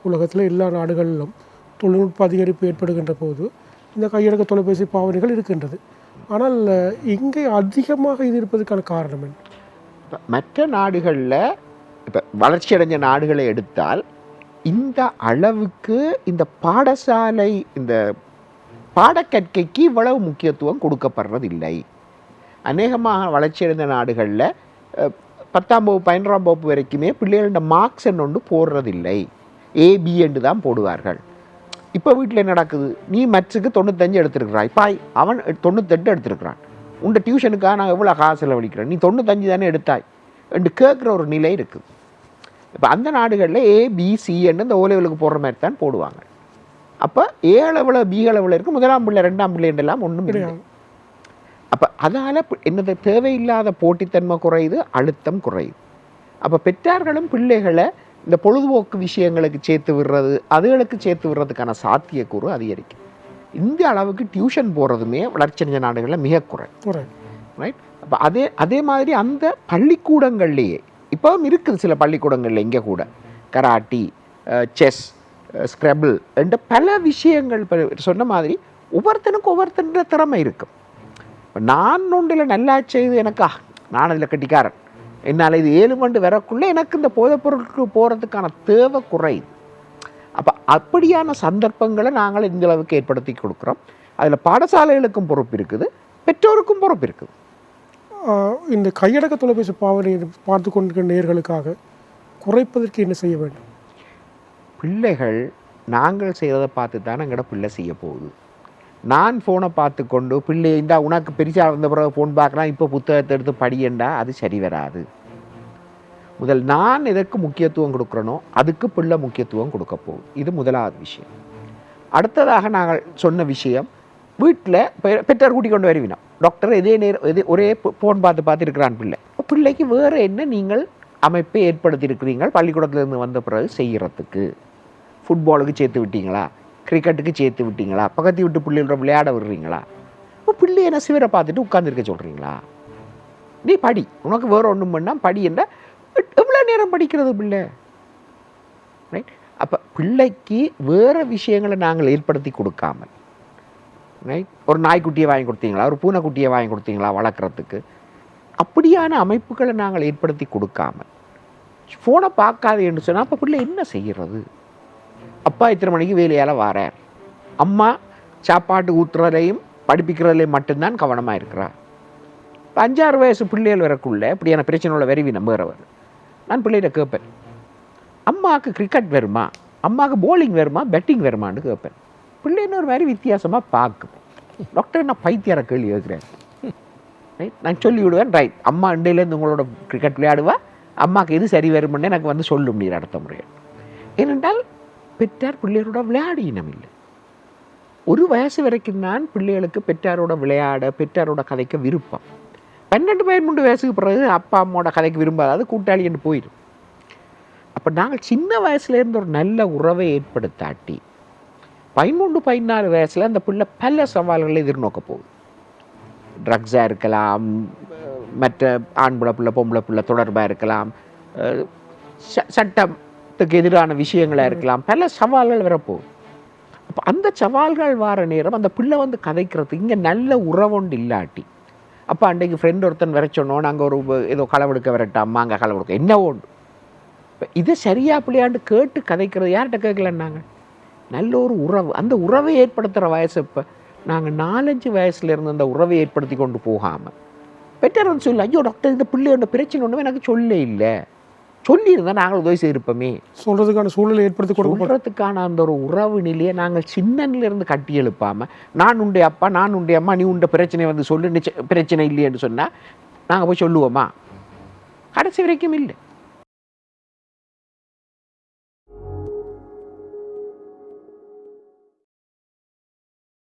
உலகத்தில் எல்லா நாடுகளிலும் தொழில்நுட்ப அதிகரிப்பு ஏற்படுகின்ற போது இந்த கையடக்க தொலைபேசி பாவனைகள் இருக்கின்றது. ஆனால் இங்கே அதிகமாக இது இருப்பதற்கான காரணம் என்ன? மற்ற நாடுகளில் இப்போ வளர்ச்சி அடைஞ்ச நாடுகளை எடுத்தால் இந்த அளவுக்கு இந்த பாடசாலை இந்த பாடக்கற்கைக்கு இவ்வளவு முக்கியத்துவம் கொடுக்கப்படுறதில்லை. அநேகமாக வளர்ச்சியடைந்த நாடுகளில் 10ஆம் வகுப்பு 11ஆம் வகுப்பு வரைக்குமே பிள்ளைகளோட மார்க்ஸ் ஒன்று போடுறதில்லை, ஏபி என்று தான் போடுவார்கள். இப்போ வீட்டில் என்ன நடக்குது? நீ மற்ற 95 எடுத்துருக்கிறாய், பாய் அவன் 98 எடுத்துருக்கிறான், உண்ட டியூஷனுக்காக நான் எவ்வளோ காசு செலவழிக்கிறேன், நீ 95 தானே எடுத்தாய் என்று கேட்குற ஒரு நிலை இருக்குது. இப்போ அந்த நாடுகளில் ஏபிசி என்று இந்த ஓலெவலுக்கு போடுற மாதிரி தான் போடுவாங்க. அப்போ ஏ அளவில் பி அளவில் இருக்குது, 1ஆம் பிள்ளை 2ஆம் பிள்ளை என்றெல்லாம் ஒன்றும் கிடையாது. அப்போ அதால் என்னது தேவையில்லாத போட்டித்தன்மை குறையுது, அழுத்தம் குறையுது. அப்போ பெற்றார்களும் பிள்ளைகளை இந்த பொழுதுபோக்கு விஷயங்களுக்கு சேர்த்து விடுறது, அதுகளுக்கு சேர்த்து விடுறதுக்கான சாத்தியக்கூறு அதிகரிக்கும். இந்த அளவுக்கு டியூஷன் போகிறதுமே வளர்ச்சியடைஞ்ச நாடுகளில் மிக குறை. ரைட். அப்போ அதே மாதிரி அந்த பள்ளிக்கூடங்கள்லேயே இப்போவும் இருக்குது சில பள்ளிக்கூடங்களில் இங்கே கூட கராட்டி, செஸ், ஸ்க்ரபிள் என்ற பல விஷயங்கள் சொன்ன மாதிரி ஒவ்வொருத்தனுக்கும் ஒவ்வொருத்தன்ற திறமை இருக்கும். நான் ஒன்றில் நல்லா செய்து எனக்கா நான் அதில் கட்டிக்காரன், என்னால் இது 7 மண்டு வரக்குள்ளே எனக்கு இந்த போதைப் பொருட்களுக்கு போகிறதுக்கான தேவை குறையுது. அப்போ அப்படியான சந்தர்ப்பங்களை நாங்கள் இந்த அளவுக்கு ஏற்படுத்தி கொடுக்குறோம். அதில் பாடசாலைகளுக்கும் பொறுப்பு இருக்குது, பெற்றோருக்கும் பொறுப்பு இருக்குது. இந்த கையடக்க தொலைபேசி பாவனையை பார்த்து கொண்டிருக்கிற நேயர்களுக்காக குறைப்பதற்கு என்ன செய்ய வேண்டும்? பிள்ளைகள் நாங்கள் செய்கிறத பார்த்து தான் எங்களோட பிள்ளை செய்ய போகுது. நான் ஃபோனை பார்த்து கொண்டு பிள்ளை இந்தா உனக்கு பெருசாக இருந்த பிறகு ஃபோன் பார்க்கலாம், இப்போ புத்தகத்தை எடுத்து படியண்டா, அது சரி வராது. முதல் நான் எதற்கு முக்கியத்துவம் கொடுக்குறனோ அதுக்கு பிள்ளை முக்கியத்துவம் கொடுக்க போகுது. இது முதலாவது விஷயம். அடுத்ததாக நாங்கள் சொன்ன விஷயம், வீட்டில் பெற்றோர் கூட்டி கொண்டு வருவினோம். டாக்டர் ஒரே ஃபோன் பார்த்து இருக்கிறான் பிள்ளை. பிள்ளைக்கு வேறு என்ன நீங்கள் அமைப்பை ஏற்படுத்தியிருக்கிறீங்க பள்ளிக்கூடத்துலேருந்து வந்த பிறகு செய்கிறதுக்கு? ஃபுட்பாலுக்கு சேர்த்து விட்டீங்களா, கிரிக்கெட்டுக்கு சேர்த்து விட்டீங்களா, பக்கத்து விட்டு பிள்ளைகளோட விளையாட விடுறீங்களா? இப்போ பிள்ளை என்ன சிவரை பார்த்துட்டு உட்காந்துருக்க சொல்கிறீங்களா? நீ படி, உனக்கு வேறு ஒன்றும் பண்ணால் படி என்ற எவ்வளோ நேரம் படிக்கிறது பிள்ளை? ரைட். அப்போ பிள்ளைக்கு வேறு விஷயங்களை நாங்கள் ஏற்படுத்தி கொடுக்காமல், ரைட், ஒரு நாய்க்குட்டியை வாங்கி கொடுத்தீங்களா, ஒரு பூனைக்குட்டியை வாங்கி கொடுத்தீங்களா வளர்க்குறதுக்கு? அப்படியான அமைப்புகளை நாங்கள் ஏற்படுத்தி கொடுக்காமல் ஃபோனை பார்க்காது என்று சொன்னால் அப்போ பிள்ளை என்ன செய்கிறது? அப்பா இத்தனை மணிக்கு வேலையால் வாரார், அம்மா சாப்பாட்டு ஊற்றுறதையும் படிப்பிக்கிறதுலையும் மட்டும்தான் கவனமாக இருக்கிறார். இப்போ 5-6 வயசு பிள்ளைகள் வரக்குள்ள இப்படியான பிரச்சனையோட விரைவி நம்புகிறவர். நான் பிள்ளைகிட்ட கேட்பேன், அம்மாவுக்கு கிரிக்கெட் வருமா, அம்மாவுக்கு போலிங் வருமா, பேட்டிங் வருமானு கேட்பேன். பிள்ளைன்னு ஒரு மாதிரி வித்தியாசமாக பார்க்கும். டாக்டர் நான் பைத்தியார கேள்வி கேட்குறேன். ரைட். நான் சொல்லி விடுவேன், ரைட், அம்மா இண்டையிலேருந்து உங்களோட கிரிக்கெட் விளையாடுவா, அம்மாவுக்கு எது சரி வரும்னு எனக்கு வந்து சொல்லும் நீர் அடுத்த முறையில். ஏனென்றால் பெற்றார் பிள்ளைகளோட விளையாட இனம் இல்லை. ஒரு வயசு வரைக்கும் தான் பிள்ளைகளுக்கு பெற்றாரோட விளையாட, பெற்றாரோட கதைக்க விருப்பம். 12-13 வயசுக்கு பிறகு அப்பா அம்மாவோட கதைக்கு விரும்பாது, கூட்டாளி என்று போயிடும். அப்போ நாங்கள் சின்ன வயசுலேருந்து ஒரு நல்ல உறவை ஏற்படுத்தாட்டி 13-14 வயசில் அந்த பிள்ளை பல சவால்களை எதிர்நோக்க போகுது. ட்ரக்ஸாக இருக்கலாம், மற்ற ஆண்புல பிள்ளை பொம்பளை பிள்ளை தொடர்பாக இருக்கலாம், சட்டத்துக்கு எதிரான விஷயங்களாக இருக்கலாம், பல சவால்கள் வரப்போகுது. அப்போ அந்த சவால்கள் வர நேரம் அந்த பிள்ளை வந்து கதைக்கிறதுக்கு இங்கே நல்ல உறவுண்டு இல்லாட்டி, அப்போ அன்றைக்கு ஃப்ரெண்ட் ஒருத்தன் வர சொன்னோம், நாங்கள் ஒரு ஏதோ களவெடுக்க வரட்டாம்மா, அங்கே களவெடுக்க என்ன உண்டு. இப்போ இதை சரியா பிள்ளையாண்டு கேட்டு கதைக்கிறது யார்கிட்ட கேட்கலன்னாங்க? நல்ல ஒரு உறவு, அந்த உறவை ஏற்படுத்துகிற வயசு. இப்போ நாங்கள் 4-5 வயசுலேருந்து அந்த உறவை ஏற்படுத்தி கொண்டு போகாமல் பெற்றோர் வந்து சொல்லி, ஐயோ டாக்டர் இந்த பிள்ளையோட பிரச்சனை ஒன்றுமே எனக்கு சொல்ல இல்லை, சொல்லியிருந்தால் நாங்கள் உதவி செய்திருப்போமே, சொல்கிறதுக்கான சூழலை ஏற்படுத்தி கொடுக்கறதுக்கான அந்த ஒரு உறவு நிலையை நாங்கள் சின்னன்லேருந்து கட்டி எழுப்பாமல், நான் உண்டே அப்பா, நான் உண்டே அம்மா, நீ உண்ட பிரச்சனை வந்து சொல்லு, பிரச்சனை இல்லையேன்னு சொன்னால் நாங்கள் போய் சொல்லுவோமா? கடைசி வரைக்கும் இல்லை.